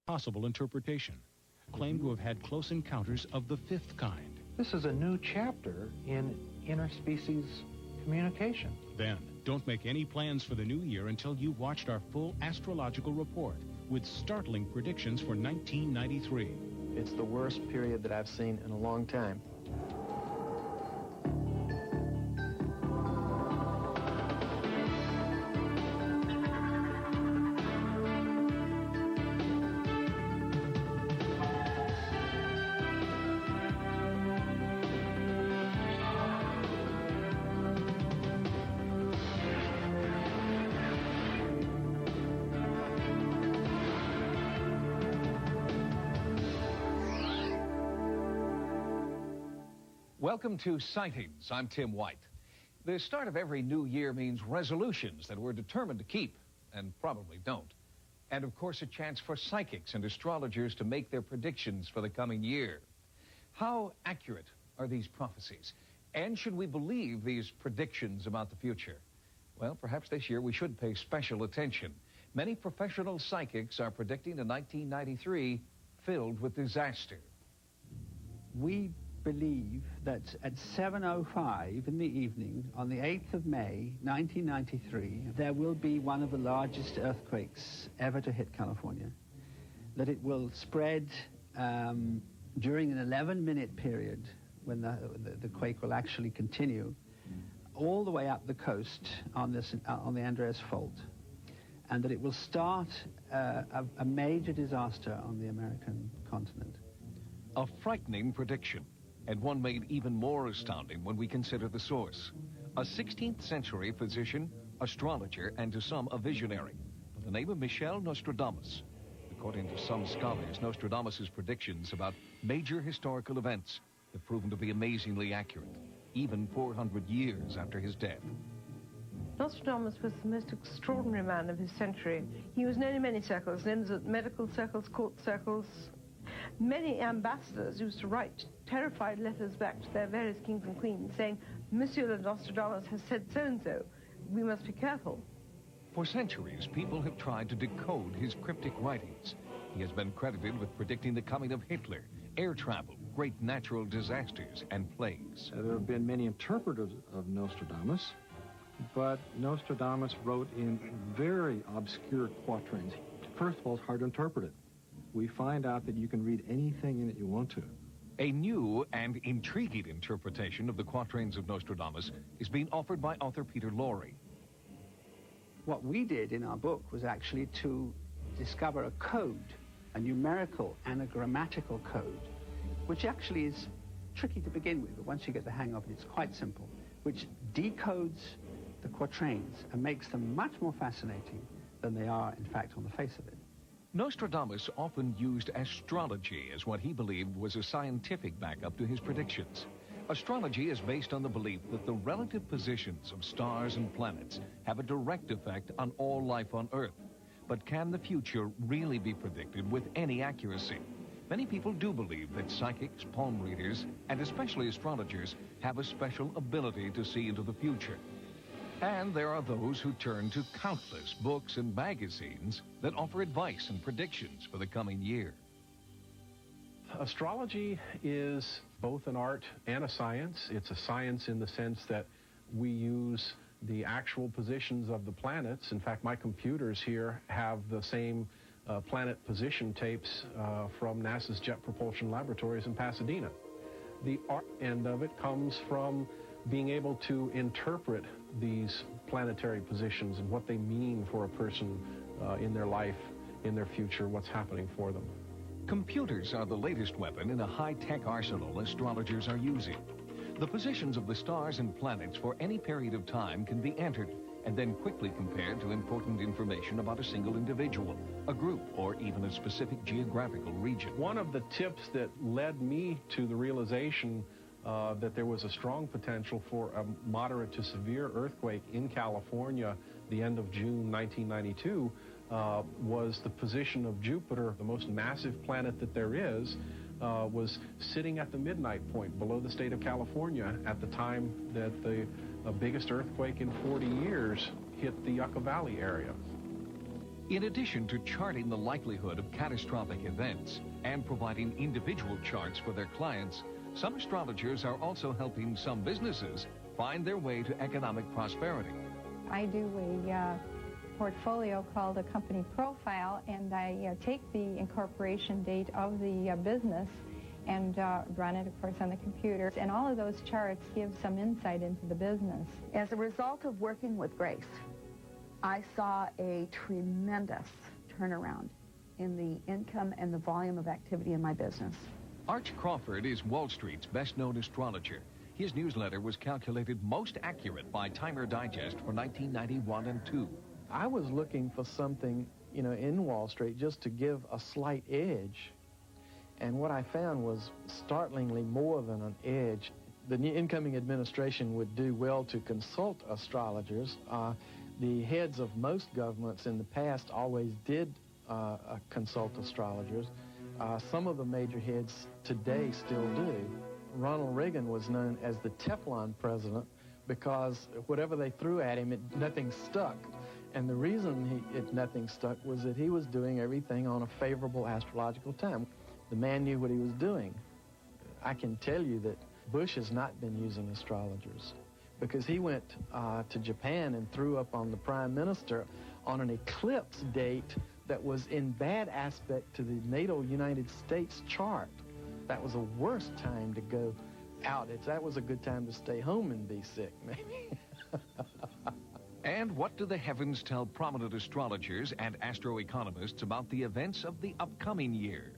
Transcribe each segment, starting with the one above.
possible interpretation, claim to have had close encounters of the fifth kind. This is a new chapter in interspecies communication. Then, don't make any plans for the new year until you've watched our full astrological report with startling predictions for 1993. It's the worst period that I've seen in a long time. Welcome to Sightings. I'm Tim White. The start of every new year means resolutions that we're determined to keep, and probably don't. And of course, a chance for psychics and astrologers to make their predictions for the coming year. How accurate are these prophecies? And should we believe these predictions about the future? Well, perhaps this year we should pay special attention. Many professional psychics are predicting a 1993 filled with disaster. We believe that at 7:05 in the evening on the 8th of May 1993 there will be one of the largest earthquakes ever to hit California, that it will spread during an 11-minute period when the quake will actually continue all the way up the coast on the Andreas Fault, and that it will start a major disaster on the American continent. A frightening prediction, and one made even more astounding when we consider the source. A 16th century physician, astrologer, and to some a visionary, by the name of Michel Nostradamus. According to some scholars, Nostradamus' predictions about major historical events have proven to be amazingly accurate, even 400 years after his death. Nostradamus was the most extraordinary man of his century. He was known in many circles, known as medical circles, court circles. Many ambassadors used to write terrified letters back to their various kings and queens saying, Monsieur Nostradamus has said so-and-so. We must be careful. For centuries, people have tried to decode his cryptic writings. He has been credited with predicting the coming of Hitler, air travel, great natural disasters, and plagues. There have been many interpreters of Nostradamus, but Nostradamus wrote in very obscure quatrains. First of all, it's hard to interpret it. We find out that you can read anything in it you want to. A new and intriguing interpretation of the quatrains of Nostradamus is being offered by author Peter Lorre. What we did in our book was actually to discover a code, a numerical and a grammatical code, which actually is tricky to begin with, but once you get the hang of it, it's quite simple, which decodes the quatrains and makes them much more fascinating than they are, in fact, on the face of it. Nostradamus often used astrology as what he believed was a scientific backup to his predictions. Astrology is based on the belief that the relative positions of stars and planets have a direct effect on all life on Earth. But can the future really be predicted with any accuracy? Many people do believe that psychics, palm readers, and especially astrologers have a special ability to see into the future. And there are those who turn to countless books and magazines that offer advice and predictions for the coming year. Astrology is both an art and a science. It's a science in the sense that we use the actual positions of the planets. In fact, my computers here have the same planet position tapes from NASA's Jet Propulsion Laboratories in Pasadena. The art end of it comes from being able to interpret these planetary positions and what they mean for a person in their life, in their future, what's happening for them. Computers are the latest weapon in a high-tech arsenal astrologers are using. The positions of the stars and planets for any period of time can be entered and then quickly compared to important information about a single individual, a group, or even a specific geographical region. One of the tips that led me to the realization that there was a strong potential for a moderate to severe earthquake in California the end of June 1992 was the position of Jupiter, the most massive planet that there is, was sitting at the midnight point below the state of California at the time that the biggest earthquake in 40 years hit the Yucca Valley area. In addition to charting the likelihood of catastrophic events and providing individual charts for their clients, some astrologers are also helping some businesses find their way to economic prosperity. I do a portfolio called a company profile, and I take the incorporation date of the business and run it, of course, on the computer. And all of those charts give some insight into the business. As a result of working with Grace, I saw a tremendous turnaround in the income and the volume of activity in my business. Arch Crawford is Wall Street's best-known astrologer. His newsletter was calculated most accurate by Timer Digest for 1991 and 2. I was looking for something, in Wall Street just to give a slight edge. And what I found was startlingly more than an edge. The new incoming administration would do well to consult astrologers. The heads of most governments in the past always did consult astrologers. Some of the major heads today still do. Ronald Reagan was known as the Teflon president because whatever they threw at him, nothing stuck. And the reason nothing stuck was that he was doing everything on a favorable astrological time. The man knew what he was doing. I can tell you that Bush has not been using astrologers because he went to Japan and threw up on the prime minister on an eclipse date that was in bad aspect to the natal United States chart. That was a worse time to go out. That was a good time to stay home and be sick, maybe. And what do the heavens tell prominent astrologers and astroeconomists about the events of the upcoming year?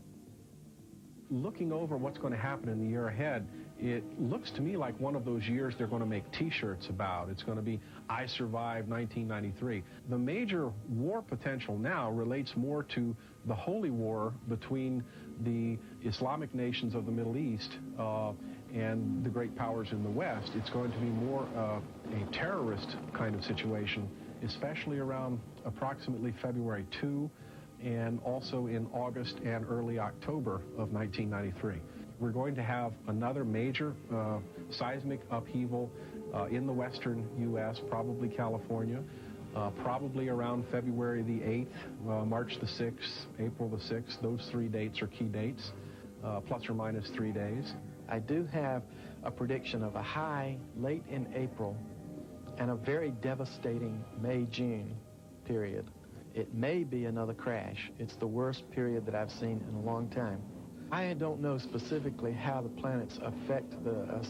Looking over what's going to happen in the year ahead, it looks to me like one of those years they're going to make T-shirts about. It's going to be, I Survived 1993. The major war potential now relates more to the holy war between the Islamic nations of the Middle East and the great powers in the West. It's going to be more a terrorist kind of situation, especially around approximately February 2, and also in August and early October of 1993. We're going to have another major seismic upheaval in the western U.S., probably California, probably around February the 8th, March the 6th, April the 6th. Those 3 dates are key dates, plus or minus 3 days. I do have a prediction of a high late in April and a very devastating May-June period. It may be another crash. It's the worst period that I've seen in a long time. I don't know specifically how the planets affect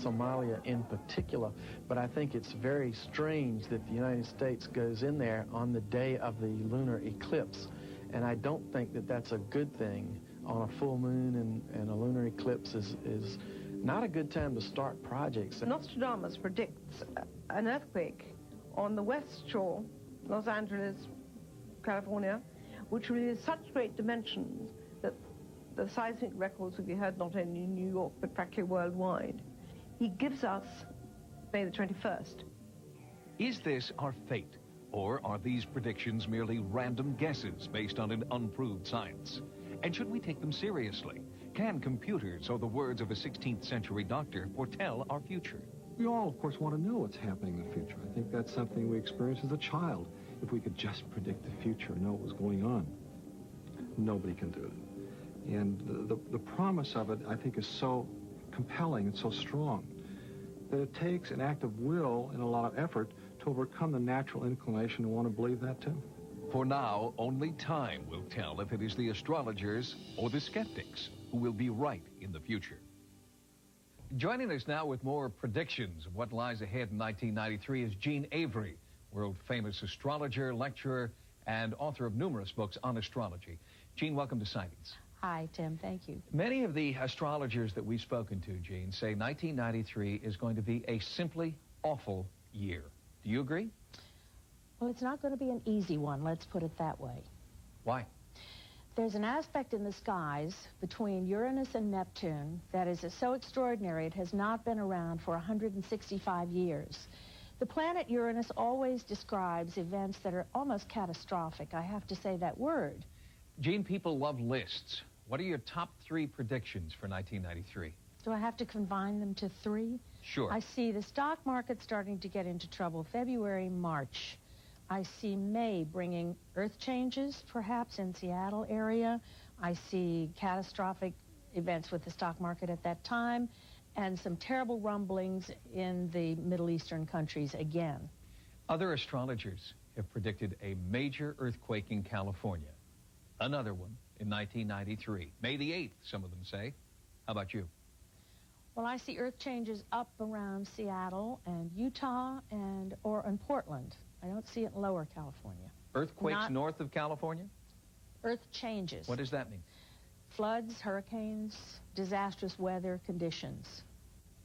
Somalia in particular, but I think it's very strange that the United States goes in there on the day of the lunar eclipse, and I don't think that that's a good thing. On a full moon and a lunar eclipse is not a good time to start projects. Nostradamus predicts an earthquake on the west shore, Los Angeles, California, which will be of such great dimensions that the seismic records will be heard not only in New York, but practically worldwide. He gives us May the 21st. Is this our fate, or are these predictions merely random guesses based on an unproved science? And should we take them seriously? Can computers, or the words of a 16th century doctor, foretell our future? We all, of course, want to know what's happening in the future. I think that's something we experienced as a child. If we could just predict the future and know what was going on. Nobody can do it. And the promise of it, I think, is so compelling and so strong that it takes an act of will and a lot of effort to overcome the natural inclination to want to believe that too. For now, only time will tell if it is the astrologers or the skeptics who will be right in the future. Joining us now with more predictions of what lies ahead in 1993 is Gene Avery, world-famous astrologer, lecturer, and author of numerous books on astrology. Gene, welcome to Sightings. Hi, Tim. Thank you. Many of the astrologers that we've spoken to, Gene, say 1993 is going to be a simply awful year. Do you agree? Well, it's not going to be an easy one, let's put it that way. Why? There's an aspect in the skies between Uranus and Neptune that is so extraordinary it has not been around for 165 years. The planet Uranus always describes events that are almost catastrophic. I have to say that word. Gene, people love lists. What are your top 3 predictions for 1993? Do I have to confine them to 3? Sure. I see the stock market starting to get into trouble February, March. I see May bringing earth changes, perhaps in Seattle area. I see catastrophic events with the stock market at that time, and some terrible rumblings in the Middle Eastern countries again. Other astrologers have predicted a major earthquake in California. Another one in 1993. May the 8th, some of them say. How about you? Well, I see earth changes up around Seattle and Utah and Portland. I don't see it in Lower California. Earthquakes north of California? Earth changes. What does that mean? Floods, hurricanes, disastrous weather conditions,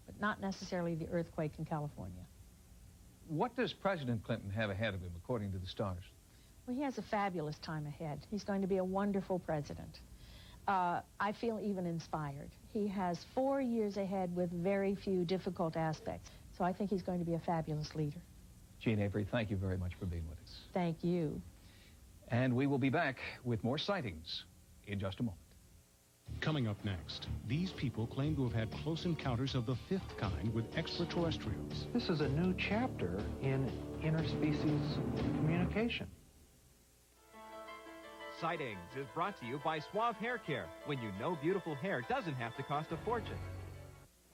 but not necessarily the earthquake in California. What does President Clinton have ahead of him, according to the stars? Well, he has a fabulous time ahead. He's going to be a wonderful president. I feel even inspired. He has 4 years ahead with very few difficult aspects. So I think he's going to be a fabulous leader. Jean Avery, thank you very much for being with us. Thank you. And we will be back with more sightings in just a moment. Coming up next, these people claim to have had close encounters of the fifth kind with extraterrestrials. This is a new chapter in interspecies communication. Sightings is brought to you by Suave Hair Care, when you know beautiful hair doesn't have to cost a fortune.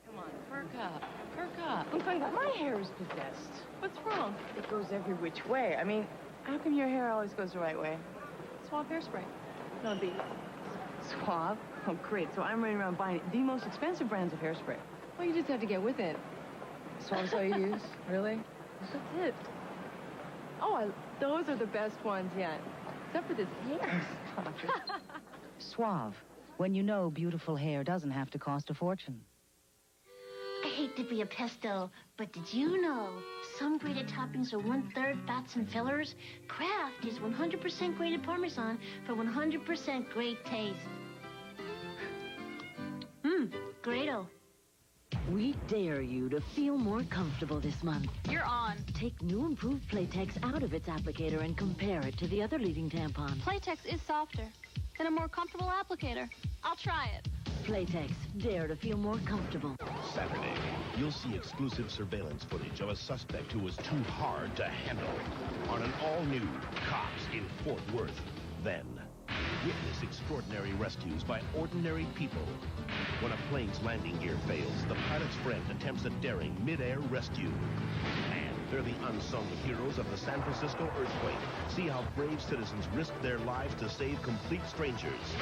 Come on, perk up, perk up. I'm talking about my hair is possessed. What's wrong? It goes every which way. I mean, how come your hair always goes the right way? Suave hairspray. No, the Suave? Oh, great. So I'm running around buying the most expensive brands of hairspray. Well, you just have to get with it. Suave's all you use? Really? That's it. Oh, those are the best ones yet. Except for this hair. Suave. When you know beautiful hair doesn't have to cost a fortune. I hate to be a pesto, but did you know some grated toppings are 1/3 fats and fillers? Kraft is 100% grated Parmesan for 100% great taste. Great-o. We dare you to feel more comfortable this month. You're on. Take new improved Playtex out of its applicator and compare it to the other leading tampon. Playtex is softer and a more comfortable applicator. I'll try it. Playtex, dare to feel more comfortable. Saturday, you'll see exclusive surveillance footage of a suspect who was too hard to handle on an all-new Cops in Fort Worth. Then, witness extraordinary rescues by ordinary people. When a plane's landing gear fails, the pilot's friend attempts a daring mid-air rescue. And they're the unsung heroes of the San Francisco earthquake. See how brave citizens risked their lives to save complete strangers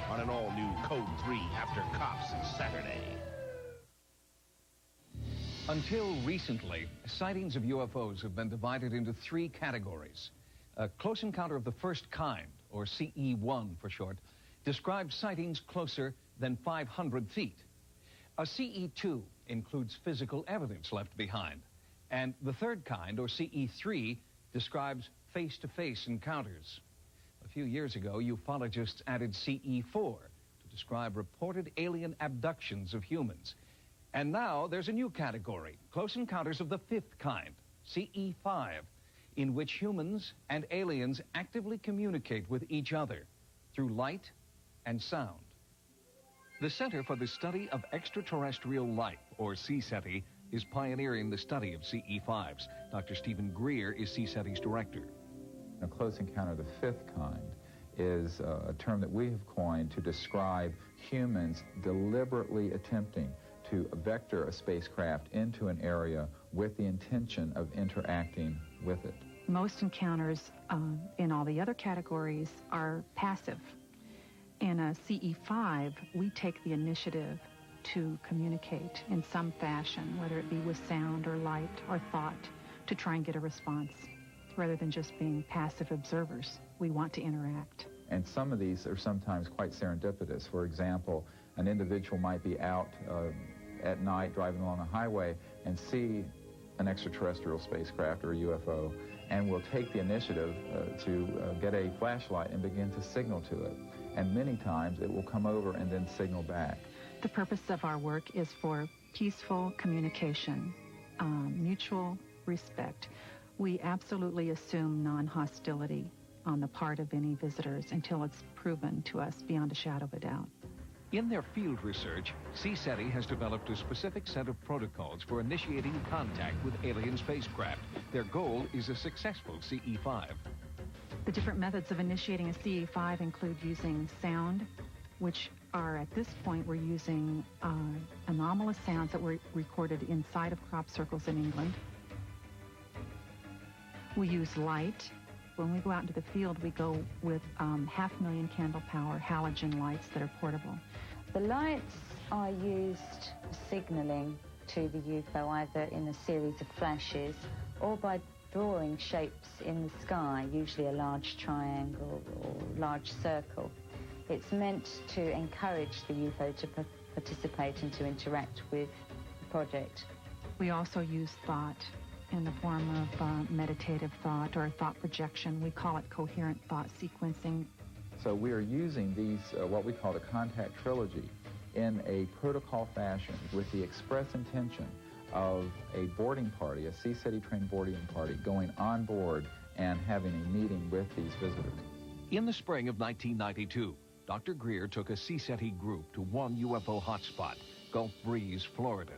on an all-new Code 3 After Cops Saturday. Until recently, sightings of UFOs have been divided into 3 categories. A close encounter of the first kind, or CE1 for short, describes sightings closer than 500 feet. A CE2 includes physical evidence left behind. And the third kind, or CE3, describes face-to-face encounters. A few years ago, ufologists added CE4 to describe reported alien abductions of humans. And now there's a new category, close encounters of the fifth kind, CE5, in which humans and aliens actively communicate with each other through light and sound. The Center for the Study of Extraterrestrial Life, or CSETI, is pioneering the study of CE5s. Dr. Stephen Greer is CSETI's director. A close encounter of the fifth kind is a term that we have coined to describe humans deliberately attempting to vector a spacecraft into an area with the intention of interacting with it. Most encounters in all the other categories are passive. In a CE5, we take the initiative to communicate in some fashion, whether it be with sound or light or thought, to try and get a response, rather than just being passive observers. We want to interact. And some of these are sometimes quite serendipitous. For example, an individual might be out at night driving along a highway and see an extraterrestrial spacecraft or a UFO, and will take the initiative to get a flashlight and begin to signal to it. And many times it will come over and then signal back. The purpose of our work is for peaceful communication, mutual respect. We absolutely assume non-hostility on the part of any visitors until it's proven to us beyond a shadow of a doubt. In their field research, CSETI has developed a specific set of protocols for initiating contact with alien spacecraft. Their goal is a successful CE-5. The different methods of initiating a CE-5 include using sound, which are, at this point, we're using anomalous sounds that were recorded inside of crop circles in England. We use light. When we go out into the field, we go with 500,000 candle power halogen lights that are portable. The lights are used for signaling to the UFO either in a series of flashes or by drawing shapes in the sky, usually a large triangle or large circle. It's meant to encourage the UFO to participate and to interact with the project. We also use thought in the form of meditative thought or thought projection. We call it coherent thought sequencing. So we are using these, what we call the contact trilogy, in a protocol fashion with the express intention of a boarding party, a CSETI trained boarding party, going on board and having a meeting with these visitors. In the spring of 1992, Dr. Greer took a CSETI group to one UFO hotspot, Gulf Breeze, Florida.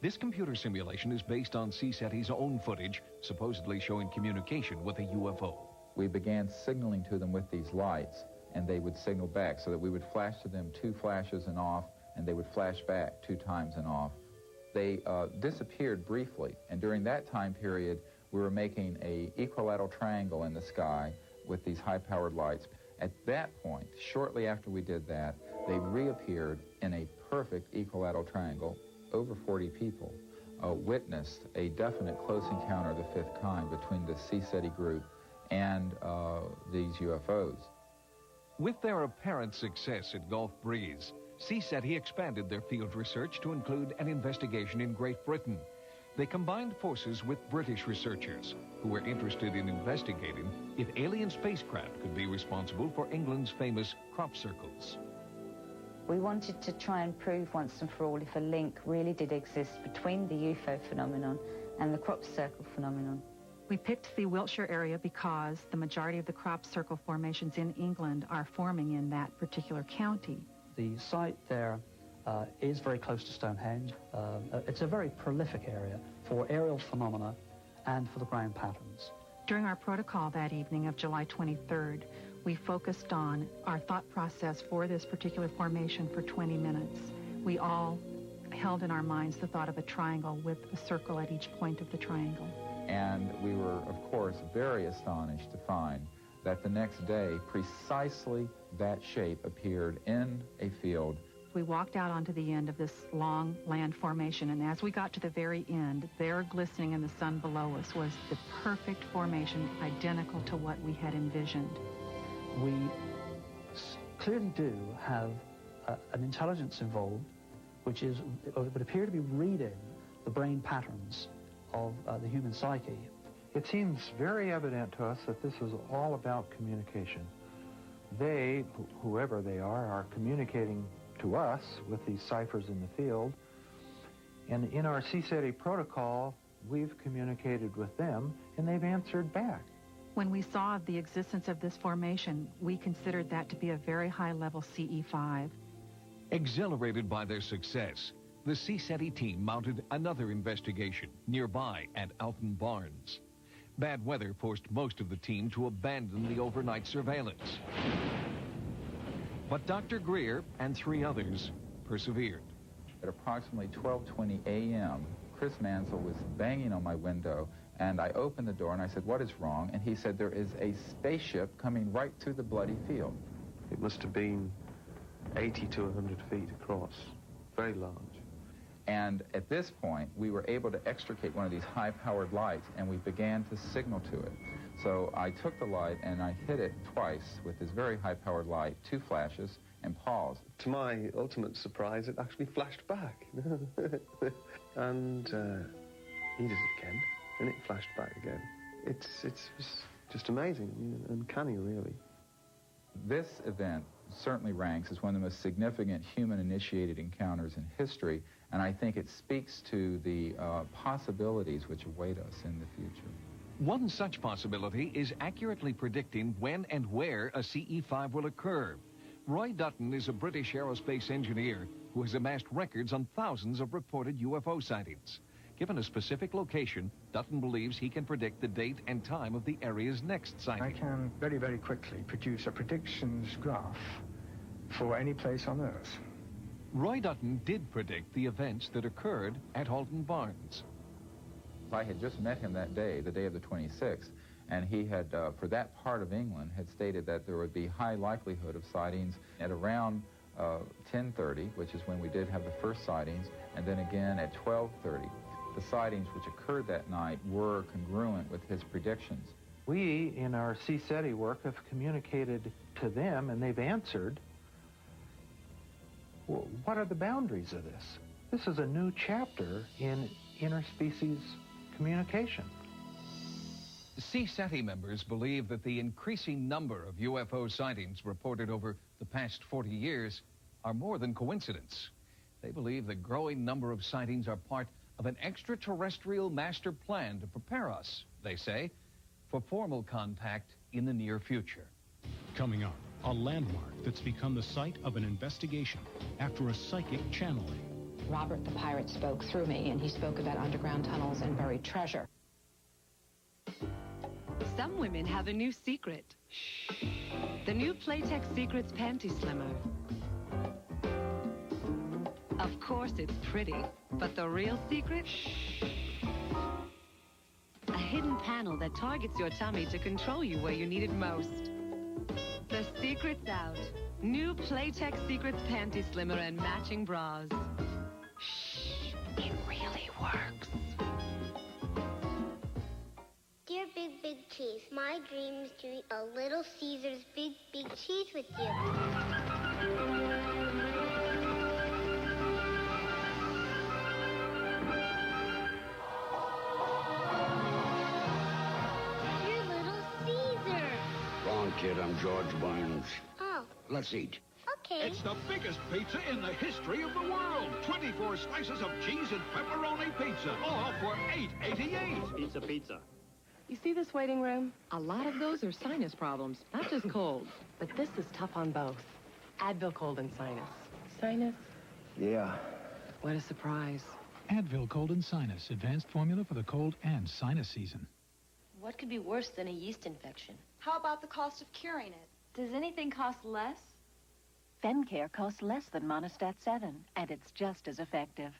This computer simulation is based on CSETI's own footage, supposedly showing communication with a UFO. We began signaling to them with these lights, and they would signal back so that we would flash to them 2 flashes and off, and they would flash back 2 times and off. They disappeared briefly, and during that time period, we were making an equilateral triangle in the sky with these high-powered lights. At that point, shortly after we did that, they reappeared in a perfect equilateral triangle. Over 40 people witnessed a definite close encounter of the 5th kind between the CSETI group and these UFOs. With their apparent success at Gulf Breeze, CSETI expanded their field research to include an investigation in Great Britain. They combined forces with British researchers who were interested in investigating if alien spacecraft could be responsible for England's famous crop circles. We wanted to try and prove once and for all if a link really did exist between the UFO phenomenon and the crop circle phenomenon. We picked the Wiltshire area because the majority of the crop circle formations in England are forming in that particular county. The site there is very close to Stonehenge. It's a very prolific area for aerial phenomena and for the ground patterns. During our protocol that evening of July 23rd, we focused on our thought process for this particular formation for 20 minutes. We all held in our minds the thought of a triangle with a circle at each point of the triangle. And we were, of course, very astonished to find that the next day, precisely that shape appeared in a field. We walked out onto the end of this long land formation, and as we got to the very end, there glistening in the sun below us was the perfect formation, identical to what we had envisioned. We clearly do have an intelligence involved, which would appear to be reading the brain patterns of the human psyche. It seems very evident to us that this is all about communication. They, whoever they are communicating to us with these ciphers in the field. And in our CSETI protocol, we've communicated with them, and they've answered back. When we saw the existence of this formation, we considered that to be a very high-level CE-5. Exhilarated by their success, the CSETI team mounted another investigation nearby at Alton Barnes. Bad weather forced most of the team to abandon the overnight surveillance. But Dr. Greer and 3 others persevered. At approximately 12:20 a.m., Chris Mansell was banging on my window, and I opened the door and I said, "What is wrong?" And he said, "There is a spaceship coming right through the bloody field." It must have been 80 to 100 feet across, very large. And at this point, we were able to extricate one of these high-powered lights, and we began to signal to it. So I took the light and I hit it twice with this very high-powered light, 2 flashes, and paused. To my ultimate surprise, it actually flashed back. And he did it again, and it flashed back again. It's just amazing, uncanny, really. This event certainly ranks as one of the most significant human-initiated encounters in history, and I think it speaks to the possibilities which await us in the future. One such possibility is accurately predicting when and where a CE-5 will occur. Roy Dutton is a British aerospace engineer who has amassed records on thousands of reported UFO sightings. Given a specific location, Dutton believes he can predict the date and time of the area's next sighting. I can very, very quickly produce a predictions graph for any place on Earth. Roy Dutton did predict the events that occurred at Halton Barns. I had just met him that day, the day of the 26th, and he had, for that part of England, had stated that there would be high likelihood of sightings at around 10:30, which is when we did have the first sightings, and then again at 12:30. The sightings which occurred that night were congruent with his predictions. We, in our CSETI work, have communicated to them, and they've answered, well, what are the boundaries of this? This is a new chapter in interspecies communication. CSETI members believe that the increasing number of UFO sightings reported over the past 40 years are more than coincidence. They believe the growing number of sightings are part of an extraterrestrial master plan to prepare us, they say, for formal contact in the near future. Coming up, a landmark that's become the site of an investigation after a psychic channeling. Robert the Pirate spoke through me, and he spoke about underground tunnels and buried treasure. Some women have a new secret. Shh. The new Playtex Secrets Panty Slimmer. Of course it's pretty, but the real secret? Shh. A hidden panel that targets your tummy to control you where you need it most. The secret's out. New Playtex Secrets Panty Slimmer and matching bras. Shh. It really works. Dear Big Big Cheese, my dream is to eat a Little Caesar's Big Big Cheese with you. Dear Little Caesar. Wrong, kid. I'm George Barnes. Oh. Let's eat. Okay. It's the biggest pizza in the history of the world. 24 slices of cheese and pepperoni pizza, all for $8.88. Pizza, pizza. You see this waiting room? A lot of those are sinus problems, not just colds. But this is tough on both. Advil cold and sinus. Sinus? Yeah. What a surprise. Advil Cold and Sinus, advanced formula for the cold and sinus season. What could be worse than a yeast infection? How about the cost of curing it? Does anything cost less? FemCare costs less than Monistat 7, and it's just as effective.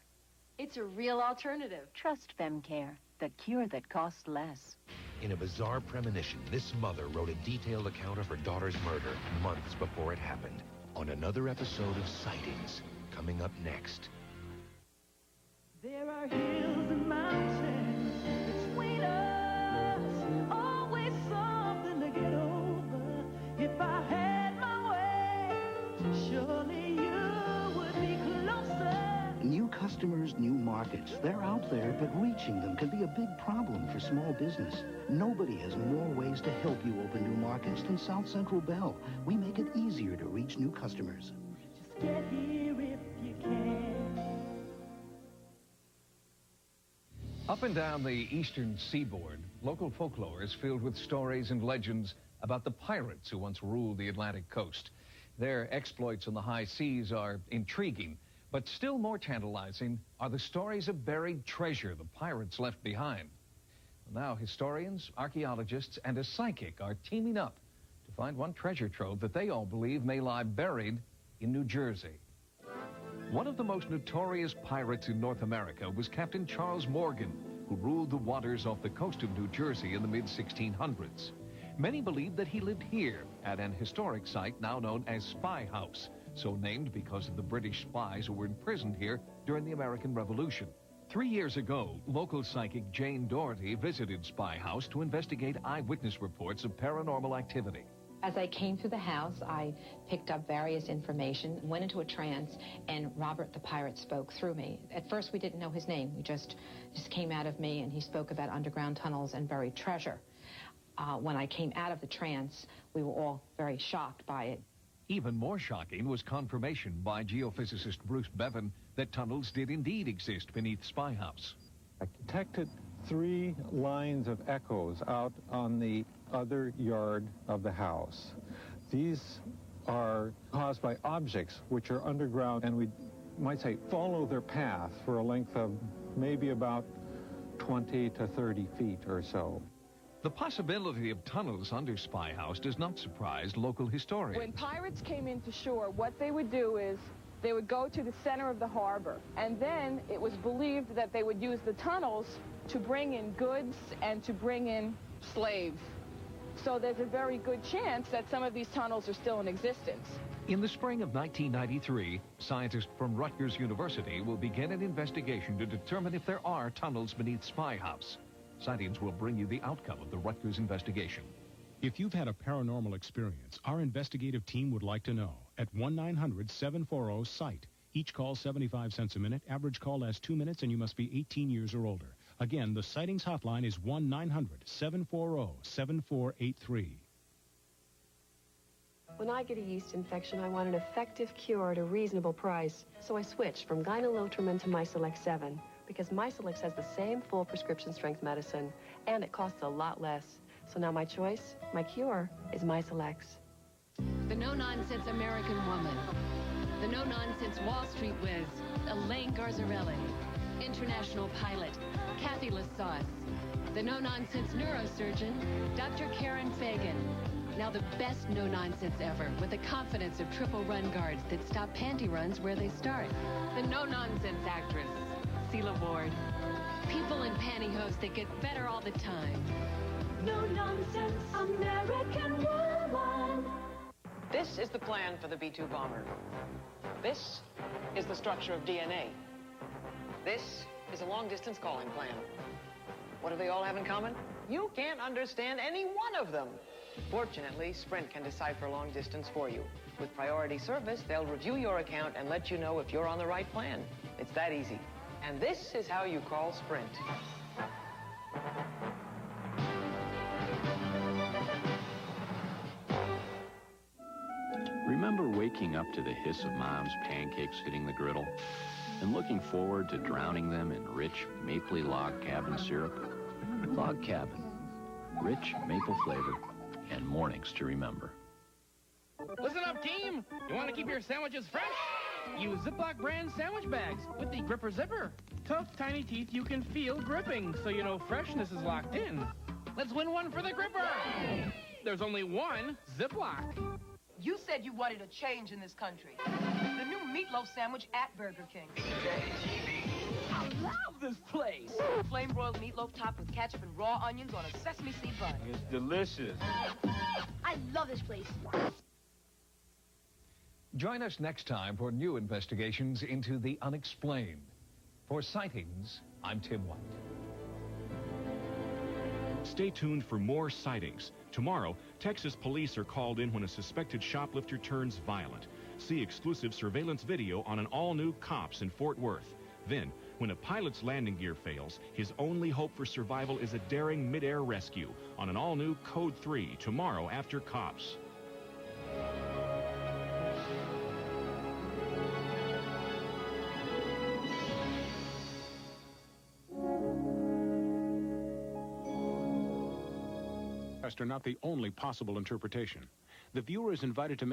It's a real alternative. Trust FemCare, the cure that costs less. In a bizarre premonition, this mother wrote a detailed account of her daughter's murder months before it happened. On another episode of Sightings, coming up next. There are hills and mountains between us, always something to get over. If I had my way, surely you would be closer. New customers, new markets. They're out there, but reaching them can be a big problem for small business. Nobody has more ways to help you open new markets than South Central Bell. We make it easier to reach new customers. Just get here if you can. Up and down the eastern seaboard, local folklore is filled with stories and legends about the pirates who once ruled the Atlantic coast. Their exploits on the high seas are intriguing, but still more tantalizing are the stories of buried treasure the pirates left behind. Now historians, archaeologists, and a psychic are teaming up to find one treasure trove that they all believe may lie buried in New Jersey. One of the most notorious pirates in North America was Captain Charles Morgan, who ruled the waters off the coast of New Jersey in the mid-1600s. Many believe that he lived here at an historic site now known as Spy House, so named because of the British spies who were imprisoned here during the American Revolution. 3 years ago, local psychic Jane Doherty visited Spy House to investigate eyewitness reports of paranormal activity. As I came through the house, I picked up various information, went into a trance, and Robert the Pirate spoke through me. At first, we didn't know his name. He just came out of me, and he spoke about underground tunnels and buried treasure. When I came out of the trance, we were all very shocked by it. Even more shocking was confirmation by geophysicist Bruce Bevan that tunnels did indeed exist beneath Spy House. I detected 3 lines of echoes out on the other yard of the house. These are caused by objects which are underground, and we might say follow their path for a length of maybe about 20 to 30 feet or so. The possibility of tunnels under Spy House does not surprise local historians. When pirates came into shore, what they would do is they would go to the center of the harbor, and then it was believed that they would use the tunnels to bring in goods and to bring in slaves. So there's a very good chance that some of these tunnels are still in existence. In the spring of 1993, scientists from Rutgers University will begin an investigation to determine if there are tunnels beneath Spy House. Sightings will bring you the outcome of the Rutgers investigation. If you've had a paranormal experience, our investigative team would like to know at 1-900-740-SIGHT. Each call 75 cents a minute. Average call lasts 2 minutes, and you must be 18 years or older. Again, the Sightings hotline is 1-900-740-7483. When I get a yeast infection, I want an effective cure at a reasonable price. So I switched from Gynolotrimine to Mycelex 7 because Mycelex has the same full prescription strength medicine, and it costs a lot less. So now my choice, my cure, is Mycelex. The no-nonsense American woman. The no-nonsense Wall Street whiz, Elaine Garzarelli. International pilot, Kathy Lasauce. The no-nonsense neurosurgeon, Dr. Karen Fagan. Now the best no-nonsense ever, with the confidence of triple run guards that stop panty runs where they start. The no-nonsense actress, Celia Ward. People in pantyhose that get better all the time. No-nonsense American woman. This is the plan for the B-2 bomber. This is the structure of DNA. This is a long-distance calling plan. What do they all have in common? You can't understand any one of them. Fortunately, Sprint can decipher long distance for you. With priority service, they'll review your account and let you know if you're on the right plan. It's that easy. And this is how you call Sprint. Remember waking up to the hiss of Mom's pancakes hitting the griddle and looking forward to drowning them in rich mapley log cabin syrup? Log Cabin, rich maple flavor and mornings to remember. Listen up, team. You want to keep your sandwiches fresh? Use Ziploc brand sandwich bags with the Gripper Zipper. Tough, tiny teeth you can feel gripping, so you know freshness is locked in. Let's win one for the Gripper. There's only one Ziploc. You said you wanted a change in this country. The new meatloaf sandwich at Burger King. I love this place. Flame-broiled meatloaf topped with ketchup and raw onions on a sesame seed bun. It's delicious. I love this place. Join us next time for new investigations into the unexplained. For Sightings, I'm Tim White. Stay tuned for more sightings. Tomorrow, Texas police are called in when a suspected shoplifter turns violent. See exclusive surveillance video on an all-new Cops in Fort Worth. Then, when a pilot's landing gear fails, his only hope for survival is a daring mid-air rescue on an all-new Code 3 tomorrow after Cops. Are not the only possible interpretation. The viewer is invited to